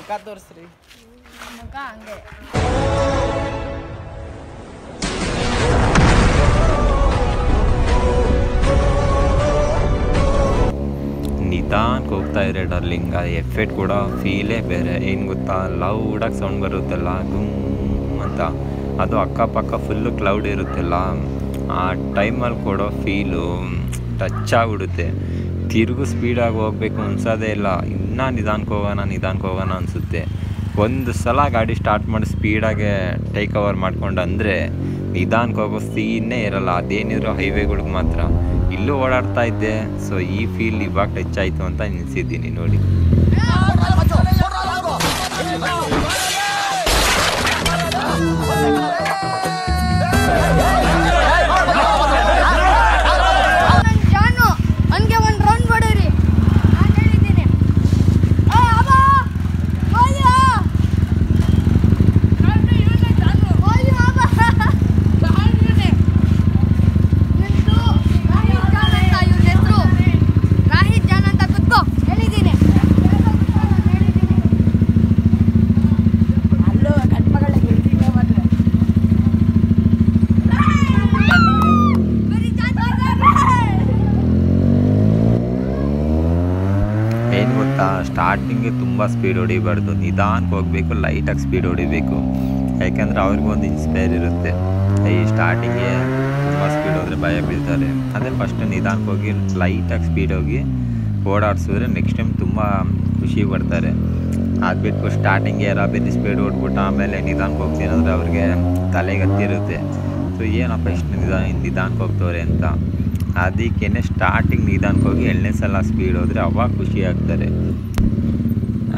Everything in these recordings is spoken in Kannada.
ಮುಖ ತೋರಿಸ್ರಿ. ಮುಖ ಹಂಗೆ ನಿಧಾನಕ್ಕೆ ಹೋಗ್ತಾ ಇದ್ರೆ ಡಾರ್ಲಿಂಗ್, ಆ ಎಫೆಕ್ಟ್ ಕೂಡ ಫೀಲೇ ಬೇರೆ. ಏನು ಗೊತ್ತಾ, ಲೌಡಾಗಿ ಸೌಂಡ್ ಬರುತ್ತಲ್ಲ ಗುಮ್ ಅಂತ, ಅದು ಅಕ್ಕಪಕ್ಕ ಫುಲ್ಲು ಕ್ಲೌಡ್ ಇರುತ್ತಲ್ಲ, ಆ ಟೈಮಲ್ಲಿ ಕೊಡೋ ಫೀಲು ಟಚ್ ಆಗಿಬಿಡುತ್ತೆ. ತಿರುಗು ಸ್ಪೀಡಾಗಿ ಹೋಗ್ಬೇಕು ಅನ್ಸೋದೇ ಇಲ್ಲ, ಇನ್ನೂ ನಿಧಾನಕ್ಕೆ ಹೋಗೋಣ ಅನಿಸುತ್ತೆ. ಒಂದು ಸಲ ಗಾಡಿ ಸ್ಟಾರ್ಟ್ ಮಾಡಿ ಸ್ಪೀಡಾಗೆ ಟೇಕ್ ಓವರ್ ಮಾಡ್ಕೊಂಡು ಅಂದರೆ ನಿಧಾನಕ್ಕೆ ಹೋಗೋ ಸೀನೇ ಇರಲ್ಲ. ಅದೇನಿದ್ರು ಹೈವೇಗಳಿಗೆ ಮಾತ್ರ. ಇಲ್ಲೂ ಓಡಾಡ್ತಾ ಇದ್ದೆ, ಸೊ ಈ ಫೀಲ್ ಇವಾಗ ಟಚ್ ಆಯಿತು ಅಂತ ನಿಲ್ಸಿದ್ದೀನಿ ನೋಡಿ. ಏನು ಗೊತ್ತಾ, ಸ್ಟಾರ್ಟಿಂಗ್ಗೆ ತುಂಬ ಸ್ಪೀಡ್ ಹೊಡಿಬಾರ್ದು, ನಿಧಾನಕ್ಕೆ ಹೋಗಬೇಕು, ಲೈಟಾಗಿ ಸ್ಪೀಡ್ ಹೊಡಿಬೇಕು. ಯಾಕೆಂದರೆ ಅವ್ರಿಗೊಂದು ಇನ್ಸ್ಪೈರ್ ಇರುತ್ತೆ, ಈ ಸ್ಟಾರ್ಟಿಂಗ್ಗೆ ತುಂಬ ಸ್ಪೀಡ್ ಹೋದರೆ ಭಯ ಬೀಳ್ತಾರೆ. ಅದೇ ಫಸ್ಟ್ ನಿಧಾನಕ್ಕೆ ಹೋಗಿ ಲೈಟಾಗಿ ಸ್ಪೀಡ್ ಹೋಗಿ ಓಡಾಡಿಸಿದ್ರೆ ನೆಕ್ಸ್ಟ್ ಟೈಮ್ ತುಂಬ ಖುಷಿ ಪಡ್ತಾರೆ. ಅದು ಬಿಟ್ಟು ಸ್ಟಾರ್ಟಿಂಗ್ಗೆ ಬೇರೆ ಸ್ಪೀಡ್ ಓಡ್ಬಿಟ್ಟು ಆಮೇಲೆ ನಿಧಾನಕ್ಕೆ ಹೋಗ್ತೀನಿ ಅಂದರೆ ಅವ್ರಿಗೆ ತಲೆಗೆ ಹತ್ತಿರುತ್ತೆ. ಸೊ ಏನಪ್ಪ ಇಷ್ಟು ನಿಧಾನಕ್ಕೆ ಹೋಗ್ತವ್ರೆ ಅಂತ. ಅದಕ್ಕೇ ಸ್ಟಾರ್ಟಿಂಗ್ ನಿಧಾನಕ್ಕೆ ಹೋಗಿ ಎಣ್ಣೆ ಸಲ ಸ್ಪೀಡ್ ಹೋದರೆ ಅವಾಗ ಖುಷಿ ಆಗ್ತಾರೆ.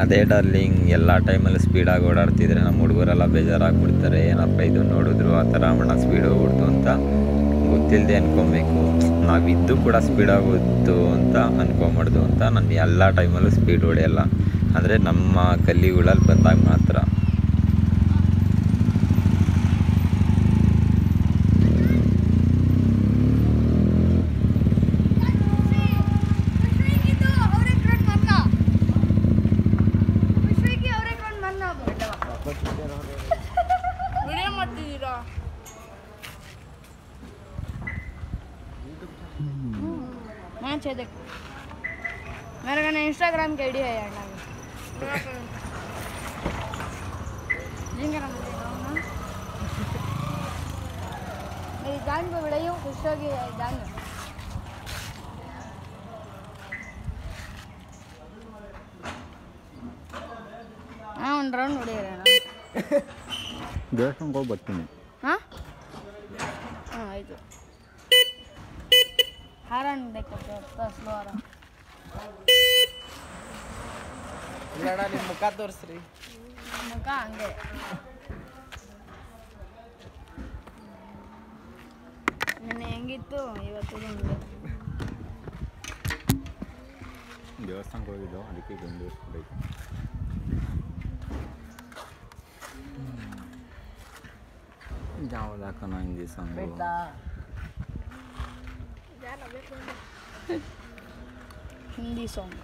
ಅದೇ ಡಾರ್ಲಿಂಗ್, ಎಲ್ಲ ಟೈಮಲ್ಲಿ ಸ್ಪೀಡಾಗಿ ಓಡಾಡ್ತಿದ್ರೆ ನಮ್ಮ ಹುಡುಗರೆಲ್ಲ ಬೇಜಾರಾಗ್ಬಿಡ್ತಾರೆ. ಏನಪ್ಪ ಇದು ನೋಡಿದ್ರು ಆ ಥರ ಮಣ್ಣ ಸ್ಪೀಡ್ ಹೋಗ್ಬಿಡ್ತು ಅಂತ ಗೊತ್ತಿಲ್ಲದೆ ಅಂದ್ಕೊಬೇಕು. ನಾವಿದ್ದು ಕೂಡ ಸ್ಪೀಡಾಗಿ ಹೋಗ್ತು ಅಂತ ಅಂದ್ಕೊಂಬಾರ್ದು ಅಂತ. ನಾನು ಎಲ್ಲ ಟೈಮಲ್ಲೂ ಸ್ಪೀಡ್ ಹೊಡೆಯಲ್ಲ, ಅಂದರೆ ನಮ್ಮ ಗಲ್ಲಿಗಳಲ್ಲಿ ಬಂದಾಗ ಮಾತ್ರ. मेरे का इंस्टाग्राम की आईडी है यार मेरी जान पे बढ़ाई हूँ खुश होगी जान हाँ ಒಂದು ರೌಂಡ್ ಹೊಡೆಯೋಣ ದೇವಸ್ಥಾನಕ್ಕೆ ಹೋಗಿ ಬರ್ತೀನಿ. ಹಾಂ ಹಾಂ ಆಯಿತು. ಹಾರನ್ ಬೇಕು ಸ್ಲೋ ಹಾರನ್. ಇಲ್ಲ ನಿಮ್ಮ ಮುಖ ತೋರಿಸ್ರಿ. ಮುಖ ಹಂಗೆ ನೆನ್ನೆ ಹೆಂಗಿತ್ತು ಇವತ್ತು ಹಿಂಗೆ. ದೇವಸ್ಥಾನಕ್ಕೆ ಹೋಗಿದ್ದು, ಅದಕ್ಕೆ ಬಂದು ಬೇಕು. ಯಾವ್ದು ಹಾಕೋಣ ಹಿಂದಿ ಸಾಂಗು? ಹಿಂದಿ ಸಾಂಗ್